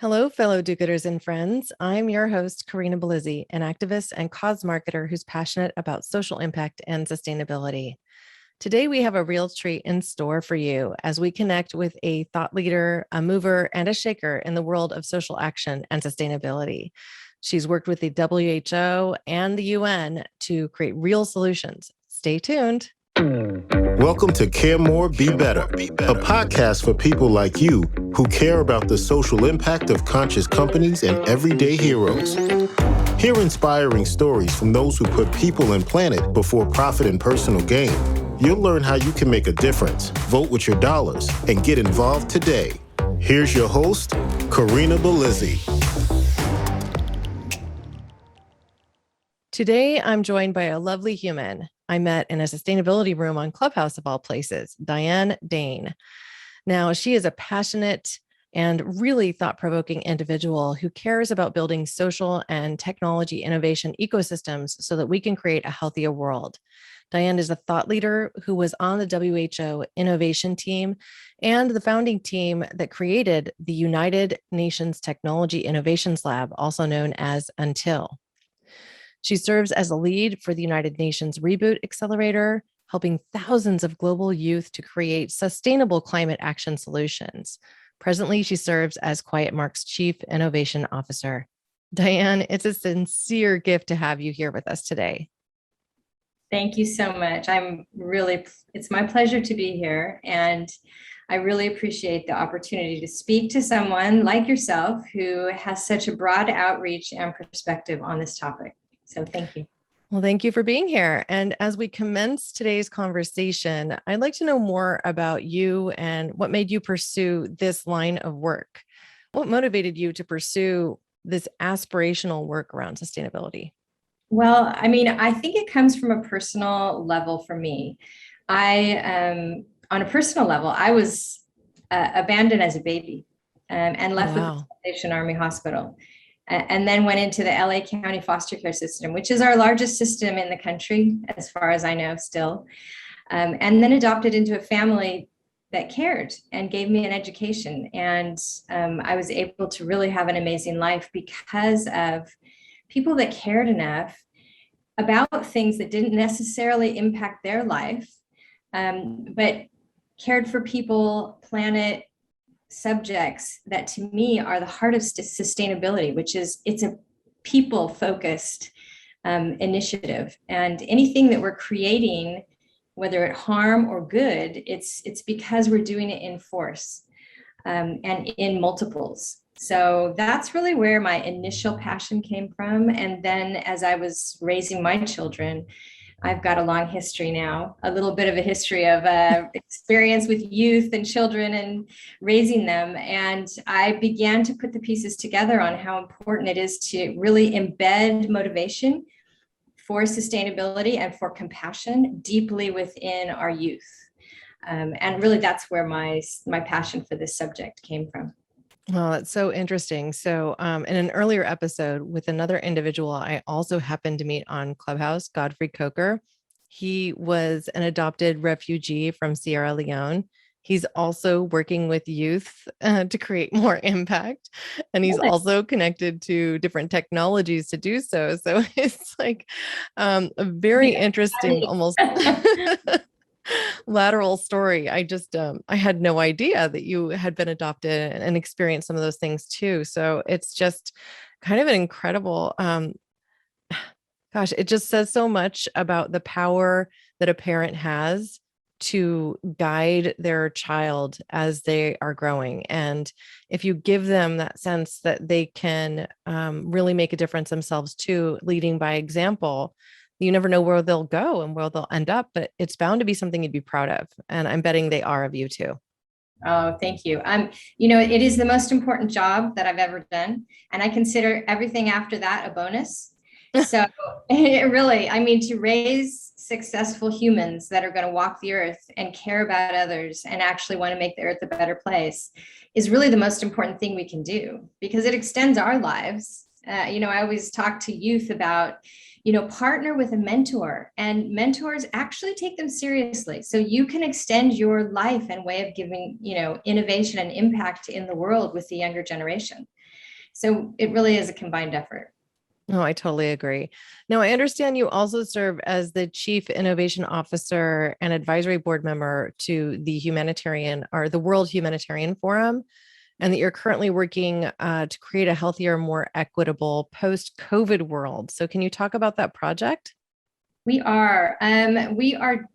Hello, fellow do-gooders and friends. I'm your host, Corinna Bellizzi, an activist and cause marketer who's passionate about social impact and sustainability. Today, we have a real treat in store for you as we connect with a thought leader, a mover, and a shaker in the world of social action and sustainability. She's worked with the WHO and the UN to create real solutions. Stay tuned. Welcome to Care More, Be Better, a podcast for people like you who care about the social impact of conscious companies and everyday heroes. Hear inspiring stories from those who put people and planet before profit and personal gain. You'll learn how you can make a difference, vote with your dollars, and get involved today. Here's your host, Corinna Bellizzi. Today, I'm joined by a lovely human I met in a sustainability room on Clubhouse of all places, Dianne Dain. Now, she is a passionate and really thought-provoking individual who cares about building social and technology innovation ecosystems so that we can create a healthier world. Dianne is a thought leader who was on the WHO innovation team and the founding team that created the United Nations Technology Innovations Lab, also known as UNTIL. She serves as a lead for the United Nations Reboot Accelerator, helping thousands of global youth to create sustainable climate action solutions. Presently, she serves as Quietmark's Chief Innovation Officer. Dianne, it's a sincere gift to have you here with us today. Thank you so much. It's my pleasure to be here. And I really appreciate the opportunity to speak to someone like yourself who has such a broad outreach and perspective on this topic. So thank you. Well, thank you for being here. And as we commence today's conversation, I'd like to know more about you and what made you pursue this line of work. What motivated you to pursue this aspirational work around sustainability? Well, I think it comes from a personal level for me. On a personal level, I was abandoned as a baby and left with the Salvation Army Hospital. And then went into the LA County foster care system, which is our largest system in the country, as far as I know still. And then adopted into a family that cared and gave me an education. And I was able to really have an amazing life because of people that cared enough about things that didn't necessarily impact their life, but cared for people, planet, subjects that to me are the heart of sustainability, which is it's a people-focused initiative. And anything that we're creating, whether it harm or good, it's because we're doing it in force and in multiples. So that's really where my initial passion came from. And then as I was raising my children, I've got a long history now, a little bit of a history of experience with youth and children and raising them. And I began to put the pieces together on how important it is to really embed motivation for sustainability and for compassion deeply within our youth. And really that's where my passion for this subject came from. Oh, that's so interesting. So in an earlier episode with another individual, I also happened to meet on Clubhouse, Godfrey Coker. He was an adopted refugee from Sierra Leone. He's also working with youth to create more impact. And he's also connected to different technologies to do so. So it's like a very interesting, almost lateral story. I had no idea that you had been adopted and experienced some of those things too. So it's just kind of an incredible, it just says so much about the power that a parent has to guide their child as they are growing. And if you give them that sense that they can really make a difference themselves too, leading by example, you never know where they'll go and where they'll end up, but it's bound to be something you'd be proud of. And I'm betting they are of you too. Oh, thank you. It is the most important job that I've ever done. And I consider everything after that a bonus. So it really, to raise successful humans that are going to walk the earth and care about others and actually want to make the earth a better place is really the most important thing we can do because it extends our lives. I always talk to youth about, partner with a mentor, and mentors actually take them seriously. So you can extend your life and way of giving, innovation and impact in the world with the younger generation. So it really is a combined effort. No, I totally agree. Now, I understand you also serve as the Chief Innovation Officer and Advisory Board member to the World Humanitarian Forum, and that you're currently working to create a healthier, more equitable post-COVID world. So can you talk about that project? We're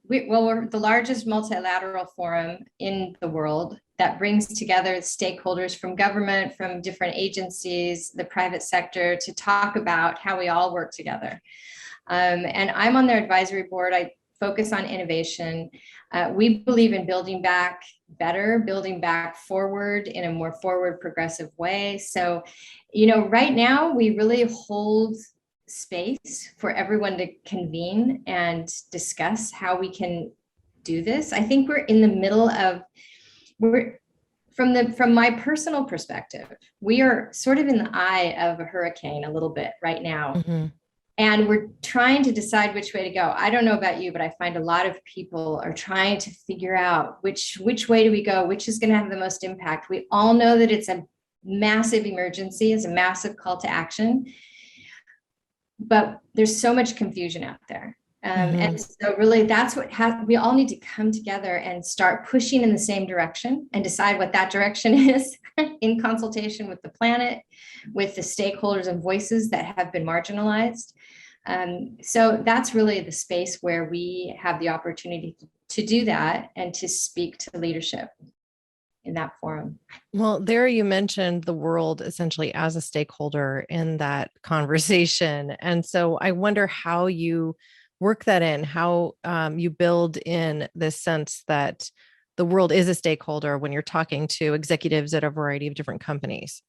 the largest multilateral forum in the world that brings together stakeholders from government, from different agencies, the private sector, to talk about how we all work together. And I'm on their advisory board. I focus on innovation. We believe in building back better, building back forward in a more forward progressive way. So, right now we really hold space for everyone to convene and discuss how we can do this. I think we're in the middle of, from my personal perspective, we are sort of in the eye of a hurricane a little bit right now. Mm-hmm. And we're trying to decide which way to go. I don't know about you, but I find a lot of people are trying to figure out which way do we go, which is going to have the most impact. We all know that it's a massive emergency, it's a massive call to action, but there's so much confusion out there. And so really that's we all need to come together and start pushing in the same direction and decide what that direction is in consultation with the planet, with the stakeholders and voices that have been marginalized. So that's really the space where we have the opportunity to do that and to speak to leadership in that forum. Well, there you mentioned the world essentially as a stakeholder in that conversation. And so I wonder how you work that in, how you build in this sense that the world is a stakeholder when you're talking to executives at a variety of different companies.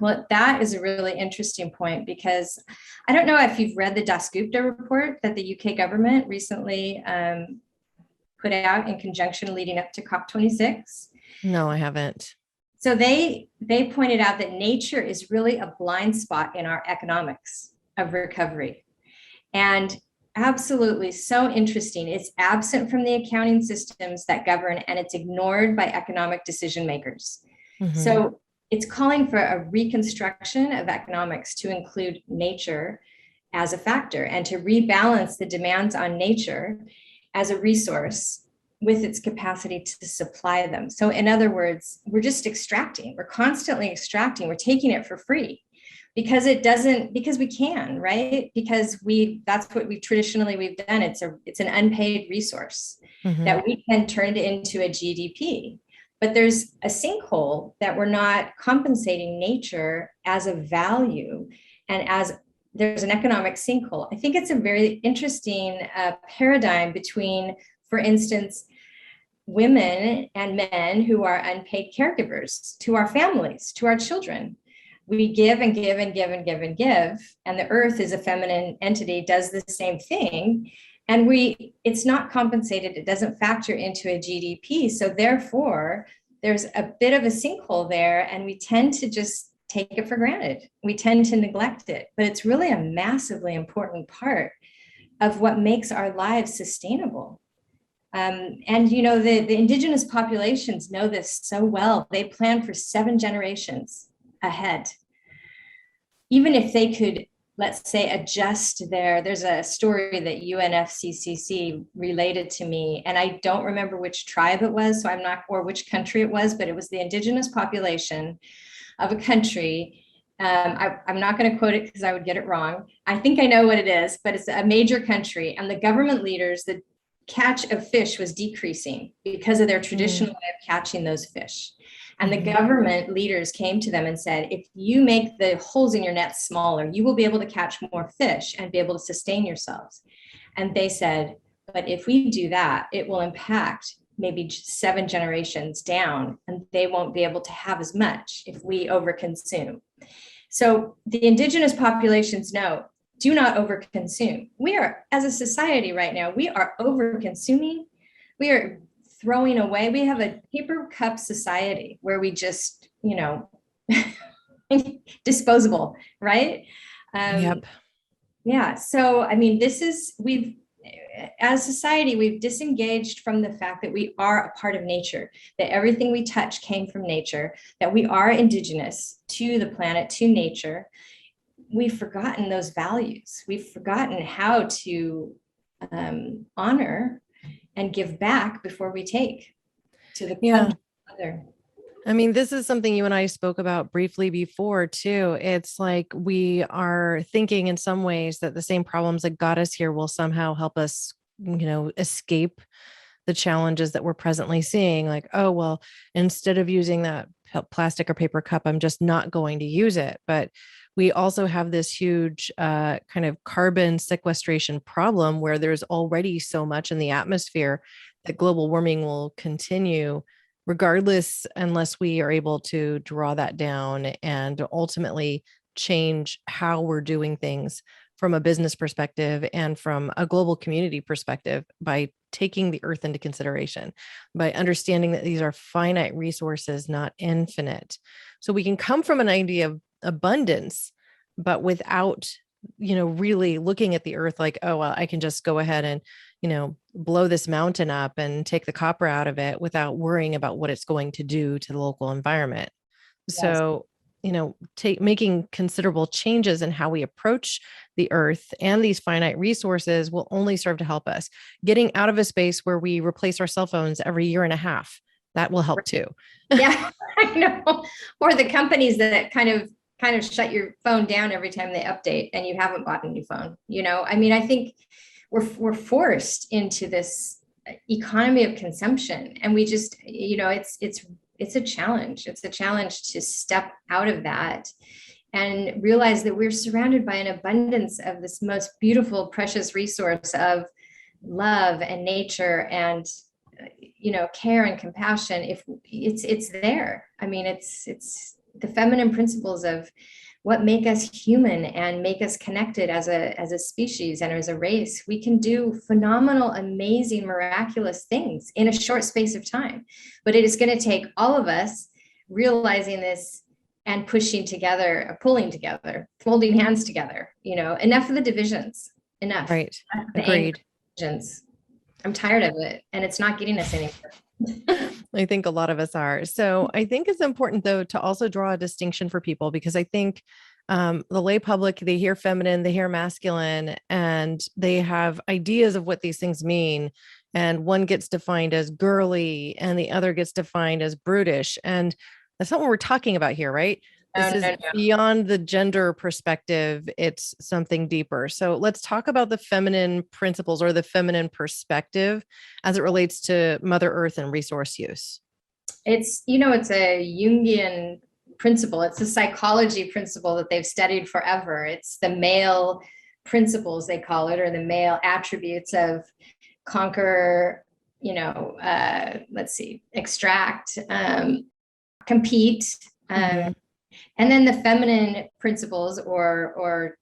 Well, that is a really interesting point, because I don't know if you've read the Dasgupta report that the UK government recently put out in conjunction leading up to COP26. No, I haven't. So they pointed out that nature is really a blind spot in our economics of recovery. And absolutely so interesting. It's absent from the accounting systems that govern, and it's ignored by economic decision makers. Mm-hmm. So it's calling for a reconstruction of economics to include nature as a factor and to rebalance the demands on nature as a resource with its capacity to supply them. So in other words, we're just extracting, we're constantly extracting, we're taking it for free because we can, right? Because that's what we've done. It's an unpaid resource that we can turn into a GDP. But there's a sinkhole that we're not compensating nature as a value, and as there's an economic sinkhole. I think it's a very interesting paradigm between, for instance, women and men who are unpaid caregivers to our families, to our children. We give and give and give and give and give, and the earth is a feminine entity, does the same thing. And it's not compensated. It doesn't factor into a GDP. So therefore, there's a bit of a sinkhole there, and we tend to just take it for granted. We tend to neglect it, but it's really a massively important part of what makes our lives sustainable. And the indigenous populations know this so well. They plan for 7 generations ahead. Even if they could, let's say, adjust there's a story that UNFCCC related to me, and I don't remember which tribe it was, or which country it was, but it was the indigenous population of a country. I'm not going to quote it because I would get it wrong. I think I know what it is, but it's a major country, and the government leaders, the catch of fish was decreasing because of their traditional way of catching those fish. And the government leaders came to them and said, if you make the holes in your nets smaller, you will be able to catch more fish and be able to sustain yourselves. And they said, but if we do that, it will impact maybe 7 generations down, and they won't be able to have as much if we overconsume. So the indigenous populations know, do not overconsume. We are, as a society right now, we are overconsuming. We are throwing away. We have a paper cup society where we just, disposable, right? Yep. Yeah. So, I mean, as society, we've disengaged from the fact that we are a part of nature, that everything we touch came from nature, that we are indigenous to the planet, to nature. We've forgotten those values. We've forgotten how to honor and give back before we take to the country. I mean, this is something you and I spoke about briefly before too. It's like we are thinking in some ways that the same problems that got us here will somehow help us, escape the challenges that we're presently seeing. Like, oh, well, instead of using that plastic or paper cup, I'm just not going to use it. But we also have this huge kind of carbon sequestration problem where there's already so much in the atmosphere that global warming will continue regardless, unless we are able to draw that down and ultimately change how we're doing things from a business perspective and from a global community perspective by taking the earth into consideration, by understanding that these are finite resources, not infinite. So we can come from an idea of abundance, but without, really looking at the earth like, oh, well, I can just go ahead and, blow this mountain up and take the copper out of it without worrying about what it's going to do to the local environment. Yes. So, making considerable changes in how we approach the earth and these finite resources will only serve to help us. Getting out of a space where we replace our cell phones every year and a half, that will help too. Yeah, I know. Or the companies that kind of shut your phone down every time they update and you haven't bought a new phone. I mean, I think we're forced into this economy of consumption, and we just, it's a challenge. It's a challenge to step out of that and realize that we're surrounded by an abundance of this most beautiful, precious resource of love and nature and, care and compassion. If it's there. I mean, it's the feminine principles of what make us human and make us connected as a species and as a race. We can do phenomenal, amazing, miraculous things in a short space of time. But it is going to take all of us realizing this and pushing together, pulling together, holding hands together. Enough of the divisions. Enough. Right. Agreed. Divisions. I'm tired of it, and it's not getting us anywhere. I think a lot of us are. So I think it's important, though, to also draw a distinction for people, because I think the lay public, they hear feminine, they hear masculine, and they have ideas of what these things mean. And one gets defined as girly and the other gets defined as brutish. And that's not what we're talking about here, right? This is beyond the gender perspective. It's something deeper. So let's talk about the feminine principles or the feminine perspective as it relates to Mother Earth and resource use. It's a Jungian principle. It's a psychology principle that they've studied forever. It's the male principles, they call it, or the male attributes of conquer, extract, compete, and then the feminine principles or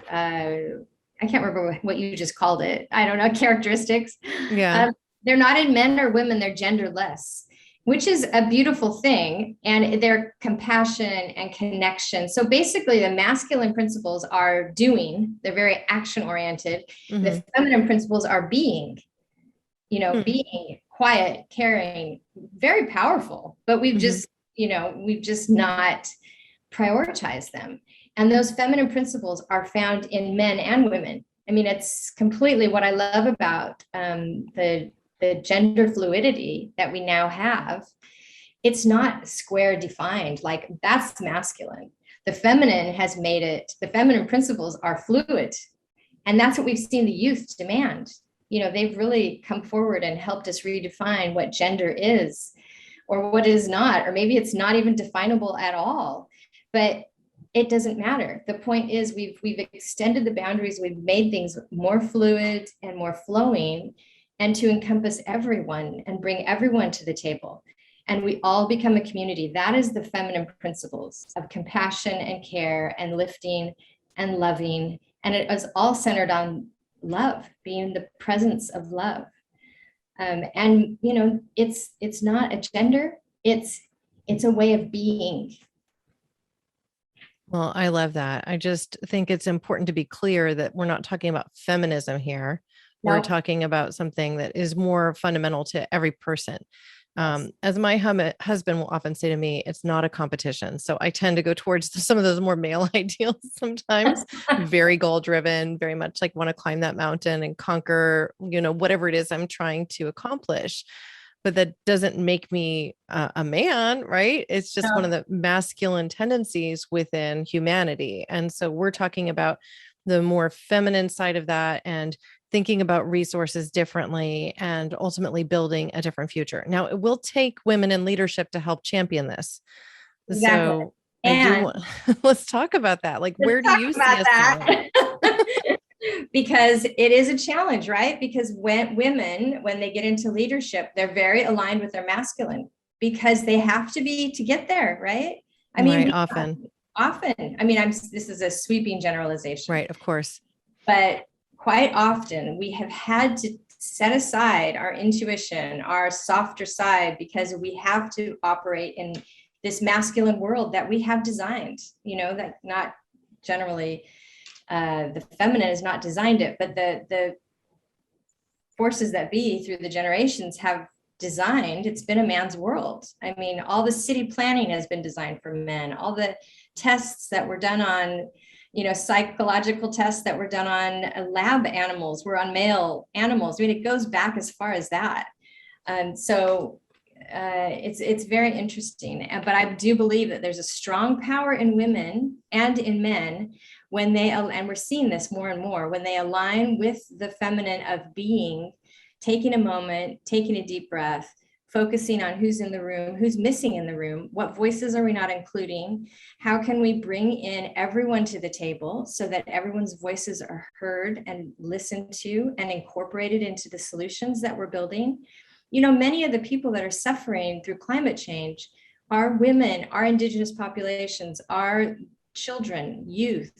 I can't remember what you just called it. I don't know, characteristics. Yeah. They're not in men or women, they're genderless, which is a beautiful thing. And they're compassion and connection. So basically the masculine principles are doing, they're very action oriented. Mm-hmm. The feminine principles are being, being quiet, caring, very powerful, but we've just not prioritized them. And those feminine principles are found in men and women. I mean, it's completely what I love about the gender fluidity that we now have. It's not square defined, like that's masculine. The feminine has made it, the feminine principles are fluid. And that's what we've seen the youth demand. They've really come forward and helped us redefine what gender is or what is not, or maybe it's not even definable at all, but it doesn't matter. The point is we've extended the boundaries. We've made things more fluid and more flowing, and to encompass everyone and bring everyone to the table. And we all become a community. That is the feminine principles of compassion and care and lifting and loving. And it is all centered on love, being the presence of love. And it's not a gender, it's a way of being. Well, I love that. I just think it's important to be clear that we're not talking about feminism here. We're Nope. talking about something that is more fundamental to every person. Yes. As my husband will often say to me, it's not a competition. So I tend to go towards some of those more male ideals sometimes, very goal driven, very much like want to climb that mountain and conquer, whatever it is I'm trying to accomplish. But that doesn't make me a man, right? It's just one of the masculine tendencies within humanity. And so we're talking about the more feminine side of that and thinking about resources differently and ultimately building a different future. Now, it will take women in leadership to help champion this. Exactly. So And let's talk about that. Like, where do you see us going? Because it is a challenge, right? Because when they get into leadership, they're very aligned with their masculine because they have to be to get there, right? I mean, right, often. I mean, this is a sweeping generalization. Right, of course. But quite often we have had to set aside our intuition, our softer side, because we have to operate in this masculine world that we have designed, that not generally the feminine has not designed it, but the forces that be through the generations have designed. It's been a man's world. I mean, all the city planning has been designed for men. All the tests that were done on, psychological tests that were done on lab animals were on male animals. I mean, it goes back as far as that. So it's very interesting. But I do believe that there's a strong power in women and in men when and we're seeing this more and more, when they align with the feminine of being, taking a moment, taking a deep breath, focusing on who's in the room, who's missing in the room, what voices are we not including, how can we bring in everyone to the table so that everyone's voices are heard and listened to and incorporated into the solutions that we're building. Many of the people that are suffering through climate change are women, are indigenous populations, are children, youth.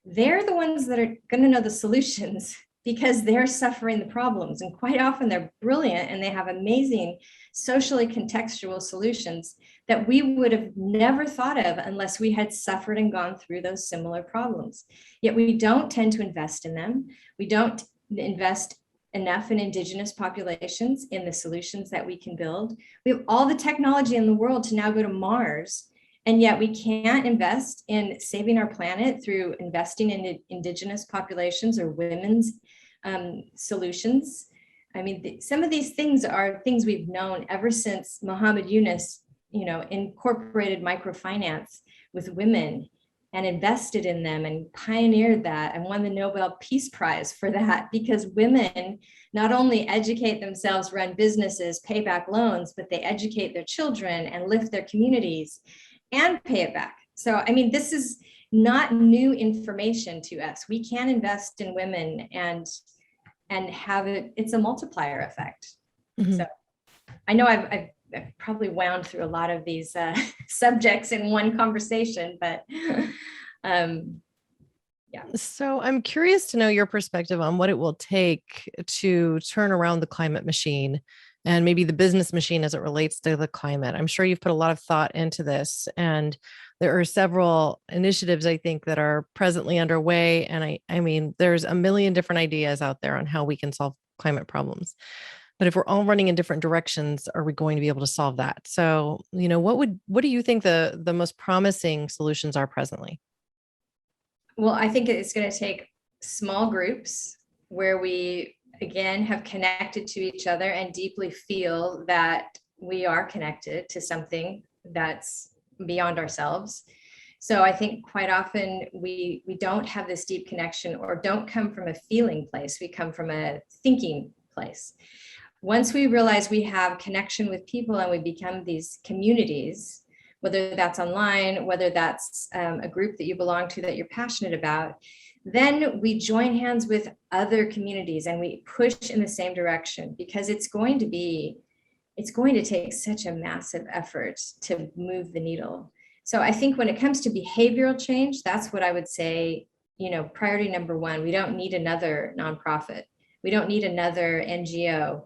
They're the ones that are going to know the solutions because they're suffering the problems. And quite often they're brilliant and they have amazing socially contextual solutions that we would have never thought of unless we had suffered and gone through those similar problems. Yet we don't tend to invest in them. We don't invest enough in indigenous populations in the solutions that we can build. We have all the technology in the world to now go to Mars, and yet we can't invest in saving our planet through investing in indigenous populations or women's solutions. I mean, some of these things are things we've known ever since Muhammad Yunus, incorporated microfinance with women and invested in them and pioneered that and won the Nobel Peace Prize for that, because women not only educate themselves, run businesses, pay back loans, but they educate their children and lift their communities and pay it back. So, I mean, this is not new information to us. We can invest in women and have it's a multiplier effect. Mm-hmm. So I know I've probably wound through a lot of these subjects in one conversation, but yeah. So I'm curious to know your perspective on what it will take to turn around the climate machine and maybe the business machine as it relates to the climate. I'm sure you've put a lot of thought into this, and there are several initiatives, I think, that are presently underway. And I mean, there's a million different ideas out there on how we can solve climate problems. But if we're all running in different directions, are we going to be able to solve that? So, what do you think the most promising solutions are presently? Well, I think it's going to take small groups where we, again, have connected to each other and deeply feel that we are connected to something that's beyond ourselves. So I think quite often we don't have this deep connection, or don't come from a feeling place. We come from a thinking place. Once we realize we have connection with people and we become these communities, whether that's online, whether that's a group that you belong to that you're passionate about, then we join hands with other communities and we push in the same direction, because it's going to take such a massive effort to move the needle. So I think when it comes to behavioral change, that's what I would say, priority number one. We don't need another nonprofit. We don't need another NGO.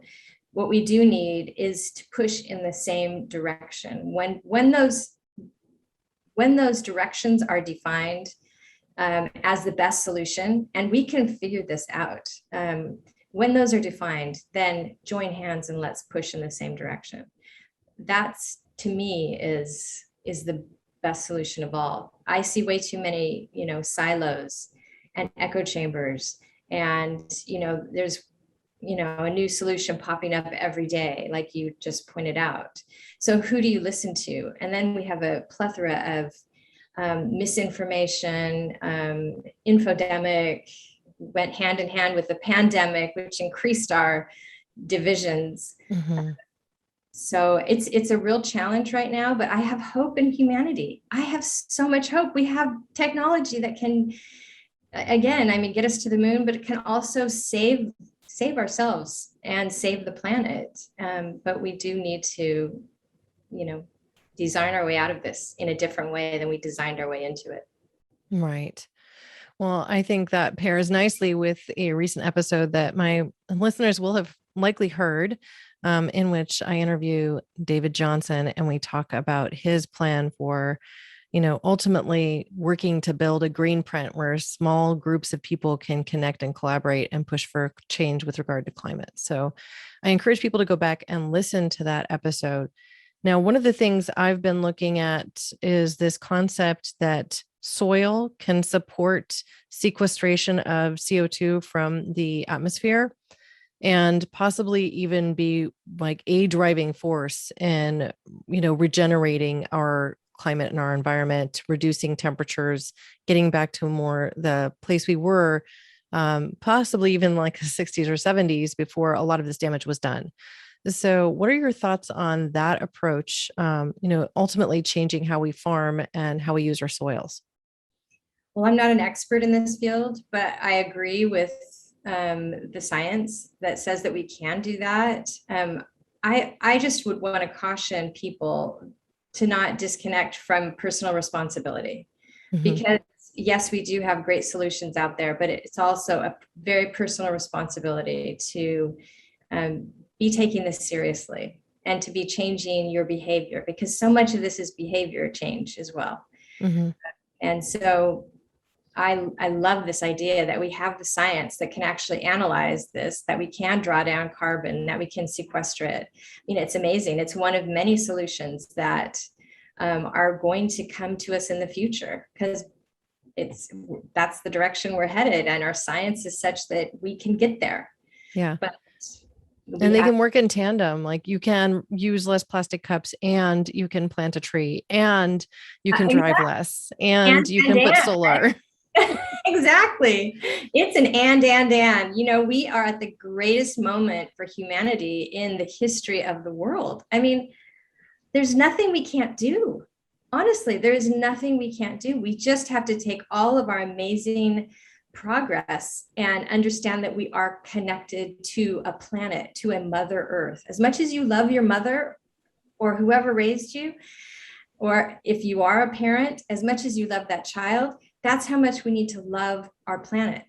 What we do need is to push in the same direction. When those directions are defined as the best solution, and we can figure this out. when those are defined, then join hands and let's push in the same direction. That's, to me, is the best solution of all. I see way too many, silos and echo chambers, and, there's, a new solution popping up every day, like you just pointed out. So who do you listen to? And then we have a plethora of misinformation, infodemic, went hand in hand with the pandemic, which increased our divisions. Mm-hmm. So it's a real challenge right now, but I have hope in humanity. I have so much hope. We have technology that can, again, get us to the moon, but it can also save ourselves and save the planet. But we do need to, design our way out of this in a different way than we designed our way into it. Right. Well, I think that pairs nicely with a recent episode that my listeners will have likely heard, in which I interview David Johnson, and we talk about his plan for, ultimately working to build a green print where small groups of people can connect and collaborate and push for change with regard to climate. So I encourage people to go back and listen to that episode. Now, one of the things I've been looking at is this concept that soil can support sequestration of CO2 from the atmosphere and possibly even be like a driving force in, regenerating our climate and our environment, reducing temperatures, getting back to more the place we were, possibly even like the 60s or 70s before a lot of this damage was done. So what are your thoughts on that approach, ultimately changing how we farm and how we use our soils? Well, I'm not an expert in this field, but I agree with the science that says that we can do that. I just would want to caution people to not disconnect from personal responsibility, because yes, we do have great solutions out there, but it's also a very personal responsibility to be taking this seriously and to be changing your behavior, because so much of this is behavior change as well. And so I love this idea that we have the science that can actually analyze this, that we can draw down carbon, that we can sequester it. It's amazing. It's one of many solutions that are going to come to us in the future, because that's the direction we're headed, and our science is such that we can get there. Yeah. But and they can work in tandem. Like you can use less plastic cups, and you can plant a tree, and you can drive less, and you can put solar. Exactly. It's an and. We are at the greatest moment for humanity in the history of the world. There's nothing we can't do. Honestly, there is nothing we can't do. We just have to take all of our amazing progress and understand that we are connected to a planet, to a Mother Earth. As much as you love your mother or whoever raised you, or if you are a parent, as much as you love that child, that's how much we need to love our planet.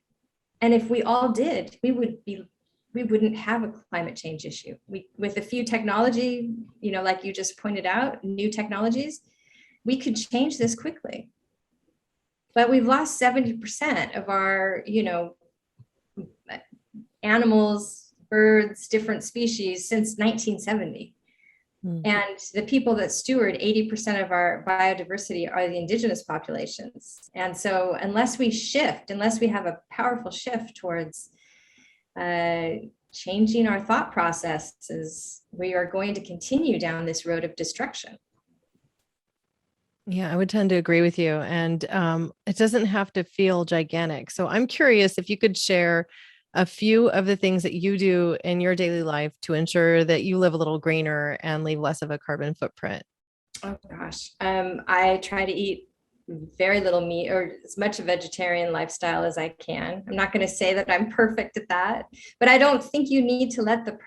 And if we all did, we wouldn't have a climate change issue. With a few technology, like you just pointed out, new technologies, we could change this quickly. But we've lost 70% of our, animals, birds, different species since 1970. And the people that steward 80% of our biodiversity are the indigenous populations. And so unless we have a powerful shift towards changing our thought processes, we are going to continue down this road of destruction. Yeah, I would tend to agree with you. And it doesn't have to feel gigantic. So I'm curious if you could share a few of the things that you do in your daily life to ensure that you live a little greener and leave less of a carbon footprint. Oh gosh. I try to eat very little meat, or as much a vegetarian lifestyle as I can. I'm not going to say that I'm perfect at that, but I don't think you need to let the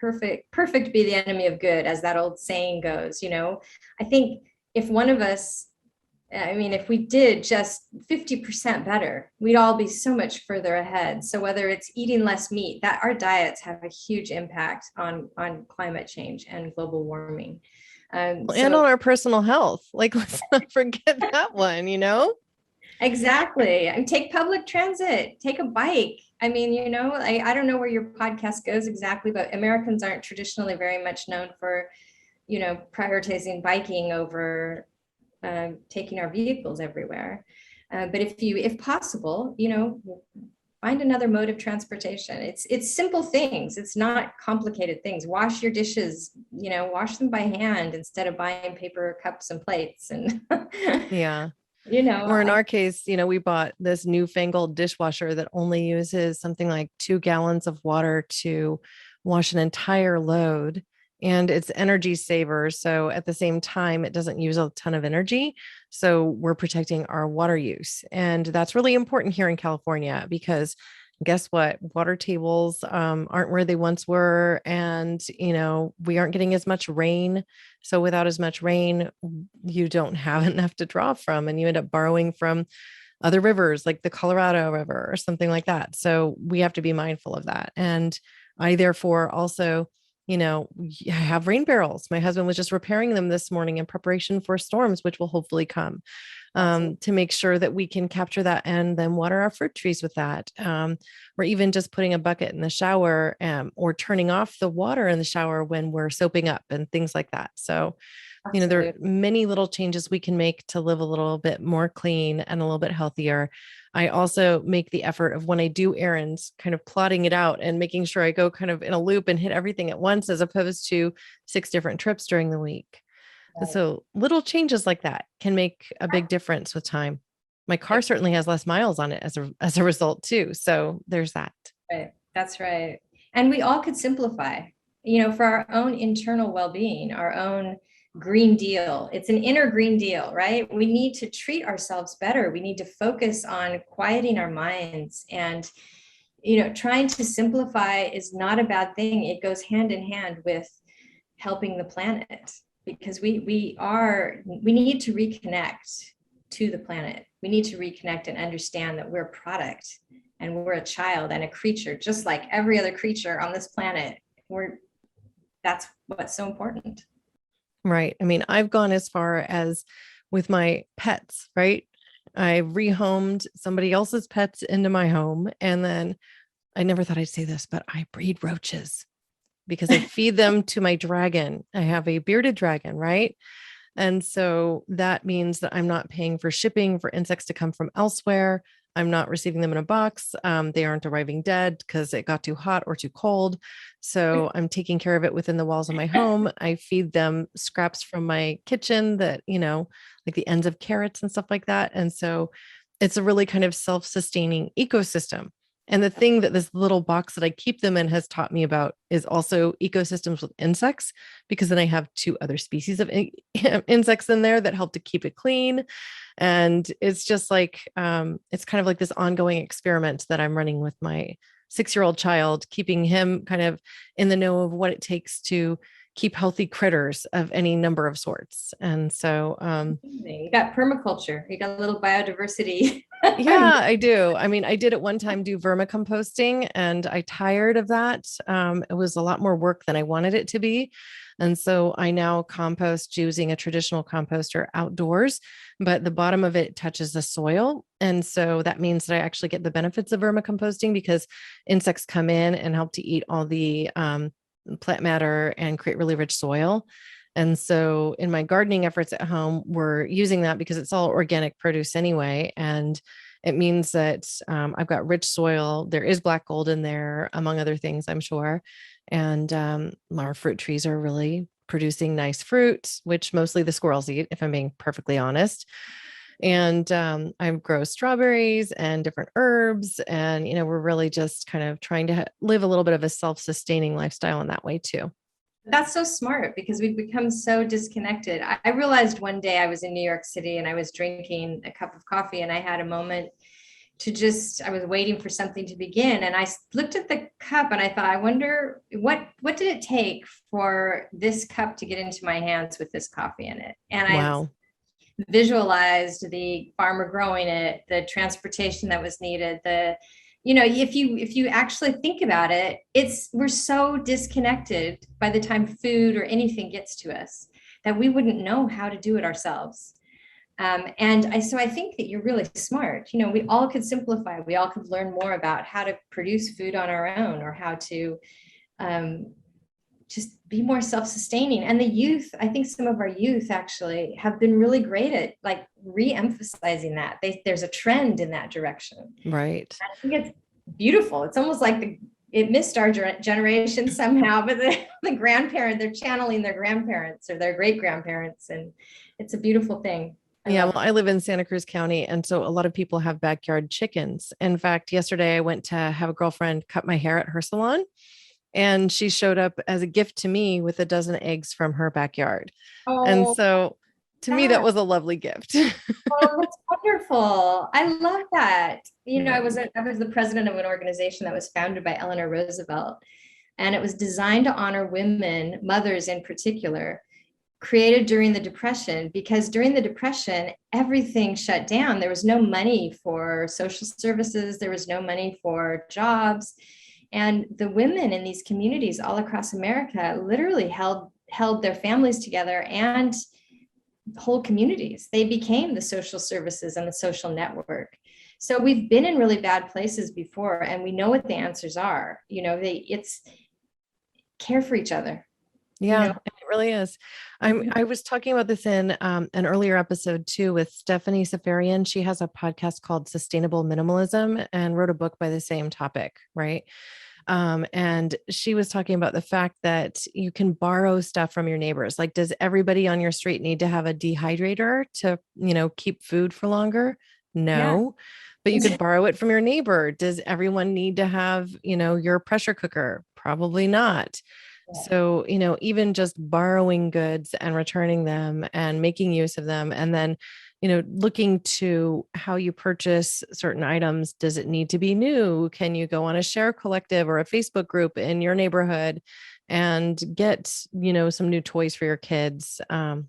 perfect be the enemy of good, as that old saying goes. I think if one of us, if we did just 50% better, we'd all be so much further ahead. So whether it's eating less meat, that our diets have a huge impact on climate change and global warming. And on our personal health. Like, let's not forget that one, Exactly. I mean, take public transit, take a bike. I mean, I don't know where your podcast goes exactly, but Americans aren't traditionally very much known for, prioritizing biking over taking our vehicles everywhere. But if possible, find another mode of transportation. It's simple things. It's not complicated things. Wash your dishes, wash them by hand instead of buying paper cups and plates. And yeah. Or in our case, we bought this newfangled dishwasher that only uses something like 2 gallons of water to wash an entire load. And it's energy saver. So at the same time, it doesn't use a ton of energy. So we're protecting our water use. And that's really important here in California because guess what? Water tables aren't where they once were. And, we aren't getting as much rain. So without as much rain, you don't have enough to draw from. And you end up borrowing from other rivers like the Colorado River or something like that. So we have to be mindful of that. And I therefore also have rain barrels. My husband was just repairing them this morning in preparation for storms, which will hopefully come, to make sure that we can capture that and then water our fruit trees with that. Or even just putting a bucket in the shower, or turning off the water in the shower when we're soaping up and things like that. So, there are many little changes we can make to live a little bit more clean and a little bit healthier. I also make the effort of when I do errands, kind of plotting it out and making sure I go kind of in a loop and hit everything at once, as opposed to 6 different trips during the week. Right. So little changes like that can make a big difference with time. My car certainly has less miles on it as a result too. So there's that. Right. That's right. And we all could simplify, for our own internal well-being, our own Green Deal. It's an inner Green Deal, right? We need to treat ourselves better. We need to focus on quieting our minds, and, trying to simplify is not a bad thing. It goes hand in hand with helping the planet, because we need to reconnect to the planet. We need to reconnect and understand that we're a product and we're a child and a creature, just like every other creature on this planet. That's what's so important. Right. I mean, I've gone as far as with my pets, right? I rehomed somebody else's pets into my home. And then I never thought I'd say this, but I breed roaches because I feed them to my dragon. I have a bearded dragon, right? And so that means that I'm not paying for shipping for insects to come from elsewhere. I'm not receiving them in a box. They aren't arriving dead because it got too hot or too cold. So I'm taking care of it within the walls of my home. I feed them scraps from my kitchen that, like the ends of carrots and stuff like that. And so it's a really kind of self-sustaining ecosystem. And the thing that this little box that I keep them in has taught me about is also ecosystems with insects, because then I have 2 other species of insects in there that help to keep it clean. And it's just like, it's kind of like this ongoing experiment that I'm running with my 6-year-old child, keeping him kind of in the know of what it takes to keep healthy critters of any number of sorts. And so, you got permaculture, you got a little biodiversity. Yeah, I do. I mean, I did at one time do vermicomposting, and I tired of that. It was a lot more work than I wanted it to be. And so I now compost using a traditional composter outdoors, but the bottom of it touches the soil. And so that means that I actually get the benefits of vermicomposting, because insects come in and help to eat all the plant matter and create really rich soil. And so in my gardening efforts at home, we're using that because it's all organic produce anyway. And it means that I've got rich soil. There is black gold in there, among other things, I'm sure. And our fruit trees are really producing nice fruit, which mostly the squirrels eat, if I'm being perfectly honest. And I grow strawberries and different herbs. And, we're really just kind of trying to live a little bit of a self-sustaining lifestyle in that way too. That's so smart, because we've become so disconnected. I realized one day I was in New York City and I was drinking a cup of coffee, and I had a moment I was waiting for something to begin. And I looked at the cup and I thought, I wonder what did it take for this cup to get into my hands with this coffee in it? And wow. I visualized the farmer growing it, the transportation that was needed, if you actually think about it, we're so disconnected by the time food or anything gets to us that we wouldn't know how to do it ourselves. So I think that you're really smart. We all could simplify. We all could learn more about how to produce food on our own, or how to just be more self-sustaining. And the youth, I think some of our youth actually have been really great at like re-emphasizing that. There's a trend in that direction. Right. I think it's beautiful. It's almost like it missed our generation somehow, but they're channeling their grandparents or their great grandparents. And it's a beautiful thing. I live in Santa Cruz County. And so a lot of people have backyard chickens. In fact, yesterday I went to have a girlfriend cut my hair at her salon, and she showed up as a gift to me with a dozen eggs from her backyard. And so to me, that was a lovely gift. Oh, that's wonderful. I love that. I was the president of an organization that was founded by Eleanor Roosevelt, and it was designed to honor women, mothers in particular, created during the Depression, because during the Depression, everything shut down. There was no money for social services. There was no money for jobs. And the women in these communities all across America literally held their families together and whole communities. They became the social services and the social network. So we've been in really bad places before, and we know what the answers are. It's care for each other. Yeah, it really is. I was talking about this in an earlier episode too with Stephanie Safarian. She has a podcast called Sustainable Minimalism and wrote a book by the same topic, right? And she was talking about the fact that you can borrow stuff from your neighbors. Like, does everybody on your street need to have a dehydrator to, keep food for longer? No, but you could borrow it from your neighbor. Does everyone need to have, your pressure cooker? Probably not. So, even just borrowing goods and returning them and making use of them, and then, looking to how you purchase certain items. Does it need to be new? Can you go on a share collective or a Facebook group in your neighborhood and get, some new toys for your kids,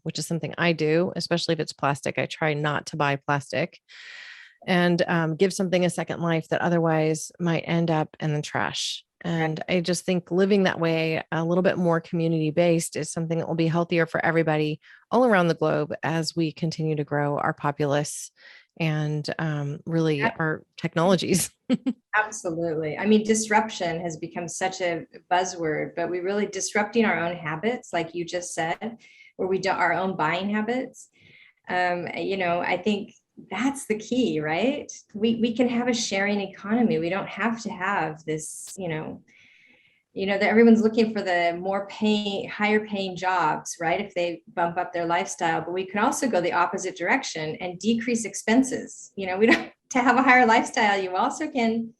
which is something I do, especially if it's plastic. I try not to buy plastic, and give something a second life that otherwise might end up in the trash. And I just think living that way, a little bit more community-based, is something that will be healthier for everybody all around the globe as we continue to grow our populace and really our technologies. Absolutely. I mean, disruption has become such a buzzword, but we really disrupting our own habits, like you just said, where we do our own buying habits. I think that's the key, right? We can have a sharing economy. We don't have to have this, that everyone's looking for the higher paying jobs, right? If they bump up their lifestyle, but we can also go the opposite direction and decrease expenses. We don't, to have a higher lifestyle, you also can,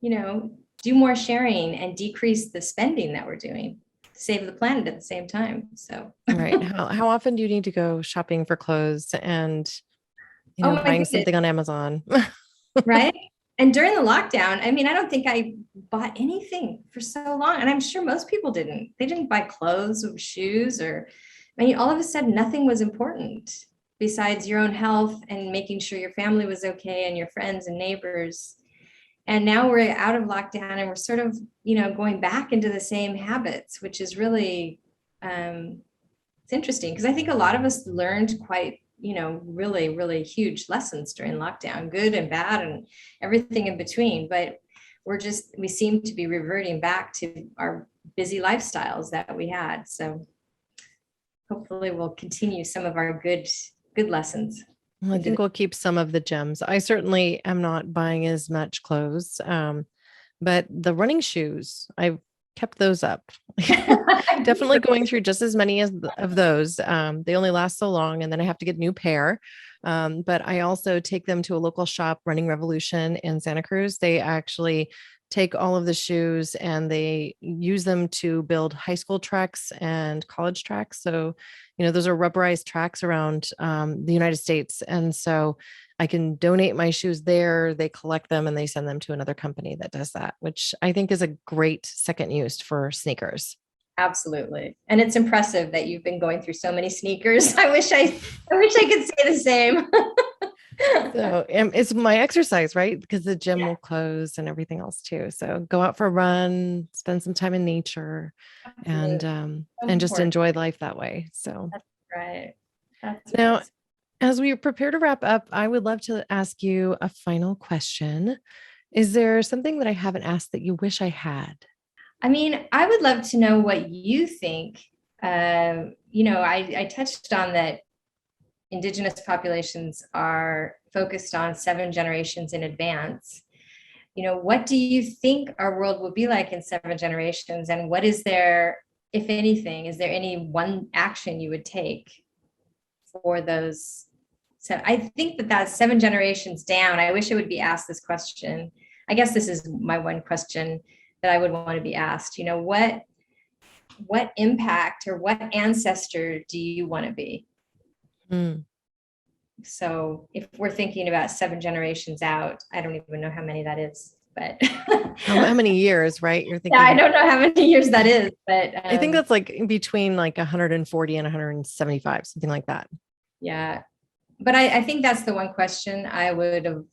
do more sharing and decrease the spending that we're doing, save the planet at the same time. So, right. How often do you need to go shopping for clothes and buying something on Amazon? Right. And during the lockdown, I mean, I don't think I bought anything for so long. And I'm sure most people didn't. They didn't buy clothes or shoes all of a sudden, nothing was important besides your own health and making sure your family was okay and your friends and neighbors. And now we're out of lockdown and we're sort of, going back into the same habits, which is really, it's interesting because I think a lot of us learned quite really, really huge lessons during lockdown, good and bad and everything in between. But we seem to be reverting back to our busy lifestyles that we had. So hopefully we'll continue some of our good lessons. Well, I think we'll keep some of the gems. I certainly am not buying as much clothes, but the running shoes, I've kept those up. Definitely going through just as many of those. They only last so long, and then I have to get a new pair. But I also take them to a local shop, Running Revolution in Santa Cruz. They actually take all of the shoes and they use them to build high school tracks and college tracks. So, those are rubberized tracks around the United States. And so I can donate my shoes there. They collect them and they send them to another company that does that, which I think is a great second use for sneakers. Absolutely. And it's impressive that you've been going through so many sneakers. I wish I could say the same. So it's my exercise, right? Because the gym will close and everything else too. So go out for a run, spend some time in nature, and just enjoy life that way. So that's right. Now, As we prepare to wrap up, I would love to ask you a final question. Is there something that I haven't asked that you wish I had? I mean, I would love to know what you think. I touched on that Indigenous populations are focused on 7 generations in advance. What do you think our world will be like in 7 generations? And what is there, if anything, is there any one action you would take for those? So I think that that's 7 generations down. I wish I would be asked this question. I guess this is my one question that I would want to be asked. What impact or what ancestor do you want to be? Mm. So if we're thinking about 7 generations out, I don't even know how many that is, but how many years, right? You're thinking. Yeah, I don't know how many years that is, but I think that's like between like 140 and 175, something like that. Yeah. But I think that's the one question I would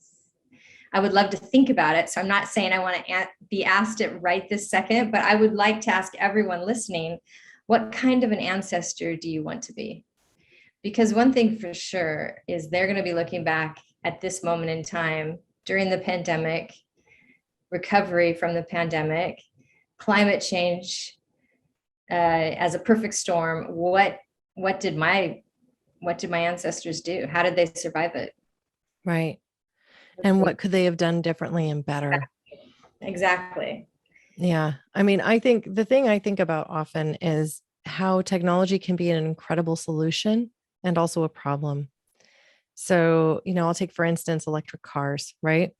love to think about it. So I'm not saying I want to be asked it right this second, but I would like to ask everyone listening, what kind of an ancestor do you want to be? Because one thing for sure is they're going to be looking back at this moment in time during the pandemic, recovery from the pandemic, climate change as a perfect storm. What did my ancestors do? How did they survive it? Right. And what could they have done differently and better? Exactly. Yeah. I mean, I think the thing I think about often is how technology can be an incredible solution and also a problem. So, I'll take, for instance, electric cars, right?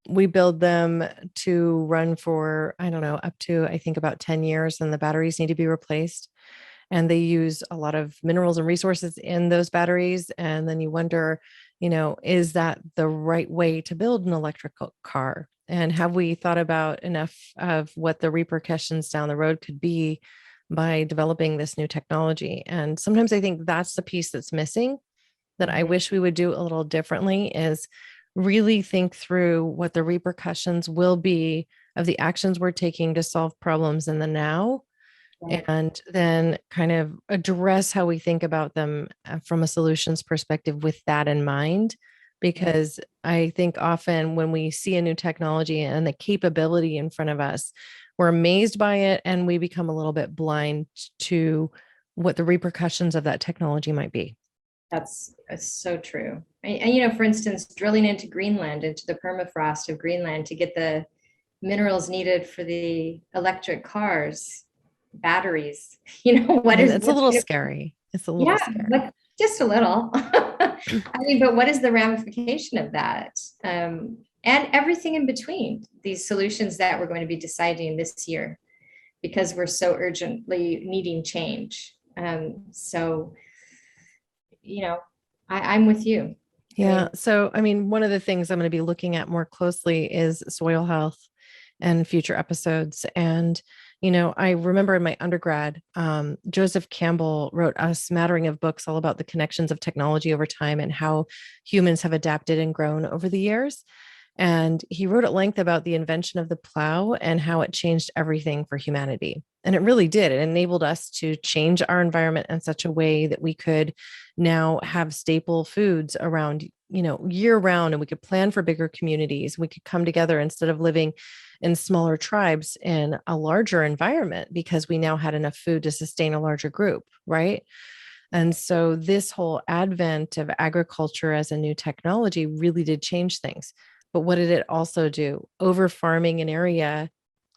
We build them to run for, I don't know, up to, I think, about 10 years, and the batteries need to be replaced. And they use a lot of minerals and resources in those batteries. And then you wonder, is that the right way to build an electrical car? And have we thought about enough of what the repercussions down the road could be by developing this new technology? And sometimes I think that's the piece that's missing, that I wish we would do a little differently, is really think through what the repercussions will be of the actions we're taking to solve problems in the now, and then kind of address how we think about them from a solutions perspective with that in mind. Because I think often when we see a new technology and the capability in front of us, we're amazed by it and we become a little bit blind to what the repercussions of that technology might be. That's so true. And for instance, drilling into Greenland, into the permafrost of Greenland to get the minerals needed for the electric cars, batteries, It's a little scary. It's a little scary. Just a little. I mean, but what is the ramification of that? And everything in between, these solutions that we're going to be deciding this year, because we're so urgently needing change. I'm with you. Yeah. So, I mean, one of the things I'm going to be looking at more closely is soil health and future episodes. And, I remember in my undergrad, Joseph Campbell wrote a smattering of books all about the connections of technology over time and how humans have adapted and grown over the years. And he wrote at length about the invention of the plow and how it changed everything for humanity. And it really did. It enabled us to change our environment in such a way that we could now have staple foods around, year round, and we could plan for bigger communities. We could come together instead of living in smaller tribes in a larger environment, because we now had enough food to sustain a larger group, right? And so this whole advent of agriculture as a new technology really did change things. But what did it also do? Over farming an area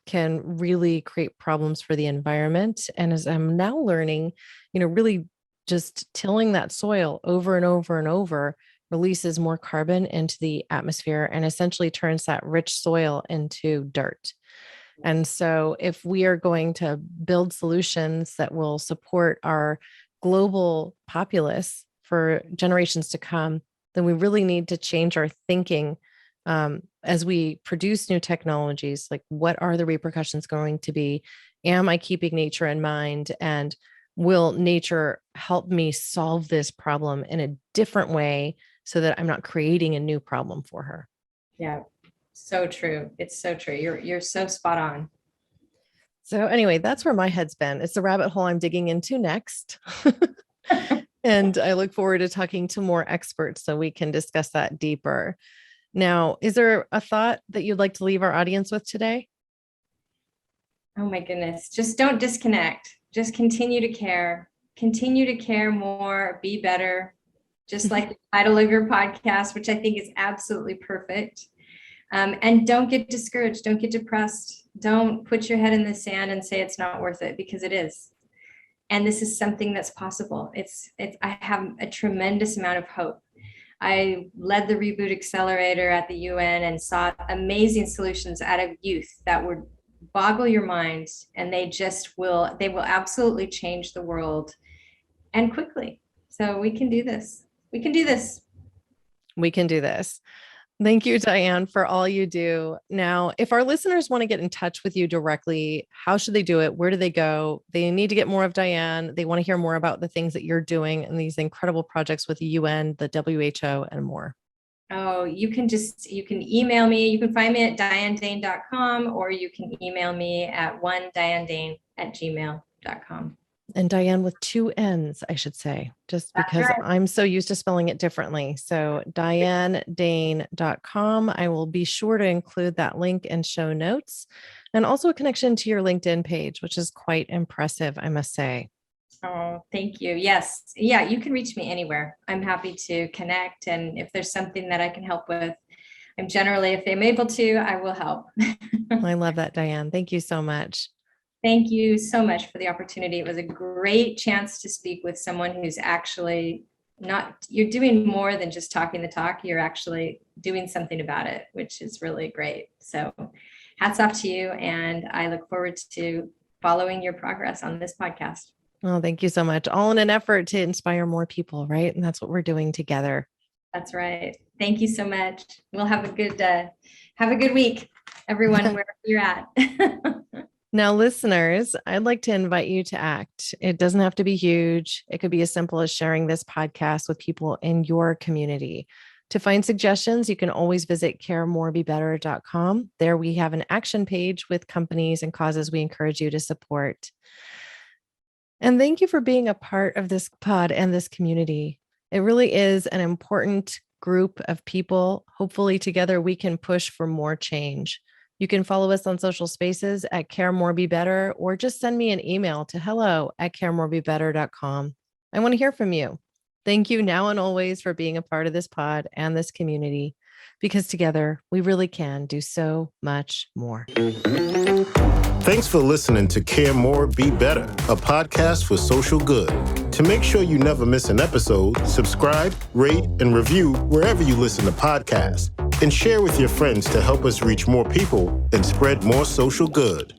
can really create problems for the environment. And as I'm now learning, really just tilling that soil over and over and over releases more carbon into the atmosphere and essentially turns that rich soil into dirt. And so if we are going to build solutions that will support our global populace for generations to come, then we really need to change our thinking as we produce new technologies. Like, what are the repercussions going to be? Am I keeping nature in mind? And will nature help me solve this problem in a different way so that I'm not creating a new problem for her? Yeah, so true. It's so true. You're so spot on. So anyway, that's where my head's been. It's the rabbit hole I'm digging into next. And I look forward to talking to more experts so we can discuss that deeper. Now, is there a thought that you'd like to leave our audience with today? Oh my goodness. Just don't disconnect. Just continue to care. Continue to care more, be better. Just like the title of your podcast, which I think is absolutely perfect. And don't get discouraged. Don't get depressed. Don't put your head in the sand and say it's not worth it, because it is. And this is something that's possible. I have a tremendous amount of hope. I led the Reboot Accelerator at the UN and saw amazing solutions out of youth that would boggle your mind, and they will absolutely change the world, and quickly. So we can do this. We can do this. We can do this. Thank you, Dianne, for all you do. Now, if our listeners want to get in touch with you directly, how should they do it? Where do they go? They need to get more of Dianne. They want to hear more about the things that you're doing and these incredible projects with the UN, the WHO, and more. Oh, you can email me. You can find me at diannedain.com, or you can email me at diannedain@gmail.com. And Dianne with 2 N's, I should say, just because I'm so used to spelling it differently. So diannedain.com. I will be sure to include that link in show notes, and also a connection to your LinkedIn page, which is quite impressive, I must say. Oh, thank you. Yes. Yeah, you can reach me anywhere. I'm happy to connect. And if there's something that I can help with, I'm generally, if I'm able to, I will help. I love that, Dianne. Thank you so much. Thank you so much for the opportunity. It was a great chance to speak with someone who's actually you're doing more than just talking the talk. You're actually doing something about it, which is really great. So hats off to you. And I look forward to following your progress on this podcast. Oh, thank you so much. All in an effort to inspire more people, right? And that's what we're doing together. That's right. Thank you so much. We'll have a good week, everyone, wherever you're at. Now, listeners, I'd like to invite you to act. It doesn't have to be huge. It could be as simple as sharing this podcast with people in your community. To find suggestions, you can always visit caremorebebetter.com. There we have an action page with companies and causes we encourage you to support. And thank you for being a part of this pod and this community. It really is an important group of people. Hopefully together we can push for more change. You can follow us on social spaces at caremorebebetter, or just send me an email to hello@caremorebebetter.com. I want to hear from you. Thank you now and always for being a part of this pod and this community, because together we really can do so much more. Thanks for listening to Care More, Be Better, a podcast for social good. To make sure you never miss an episode, subscribe, rate, and review wherever you listen to podcasts, and share with your friends to help us reach more people and spread more social good.